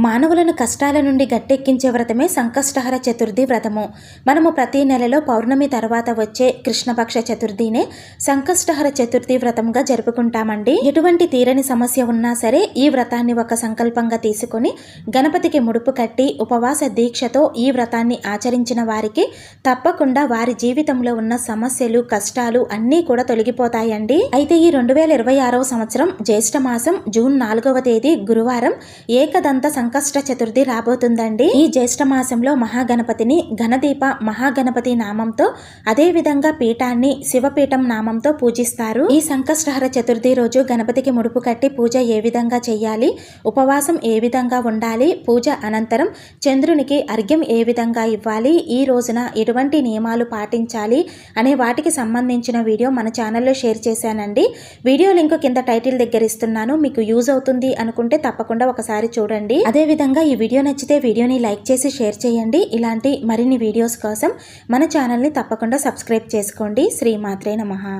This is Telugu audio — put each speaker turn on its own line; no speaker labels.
మానవులను కష్టాల నుండి గట్టెక్కించే వ్రతమే సంకష్టహర చతుర్థి వ్రతము. మనము ప్రతి నెలలో పౌర్ణమి తర్వాత వచ్చే కృష్ణపక్ష చతుర్థినే సంకష్టహర చతుర్థి వ్రతంగా జరుపుకుంటామండి. ఎటువంటి తీరని సమస్య ఉన్నా సరే ఈ వ్రతాన్ని ఒక సంకల్పంగా తీసుకొని గణపతికి ముడుపు కట్టి ఉపవాస దీక్షతో ఈ వ్రతాన్ని ఆచరించిన వారికి తప్పకుండా వారి జీవితంలో ఉన్న సమస్యలు కష్టాలు అన్నీ కూడా తొలగిపోతాయండి. అయితే ఈ 2026వ సంవత్సరం జ్యేష్ఠ మాసం జూన్ 4వ తేదీ గురువారం ఏకదంత సంకష్ట చతుర్థి రాబోతుందండి. ఈ జ్యేష్ఠ మాసంలో మహాగణపతిని గణదీప మహాగణపతి నామంతో అదే విధంగా పీఠాన్ని శివపీఠం నామంతో పూజిస్తారు. ఈ సంకష్టహర చతుర్థి రోజు గణపతికి ముడుపు కట్టి పూజ ఏ విధంగా చేయాలి, ఉపవాసం ఏ విధంగా ఉండాలి, పూజ అనంతరం చంద్రునికి అర్ఘ్యం ఏ విధంగా ఇవ్వాలి, ఈ రోజున ఎటువంటి నియమాలు పాటించాలి అనే వాటికి సంబంధించిన వీడియో మన ఛానల్లో షేర్ చేశానండి. వీడియో లింక్ కింద టైటిల్ దగ్గర ఇస్తున్నాను. మీకు యూజ్ అవుతుంది అనుకుంటే తప్పకుండా ఒకసారి చూడండి. అదేవిధంగా ఈ వీడియో నచ్చితే వీడియోని లైక్ చేసి షేర్ చేయండి. ఇలాంటి మరిన్ని వీడియోస్ కోసం మన ఛానల్ని తప్పకుండా సబ్స్క్రైబ్ చేసుకోండి. శ్రీమాత్రే నమః.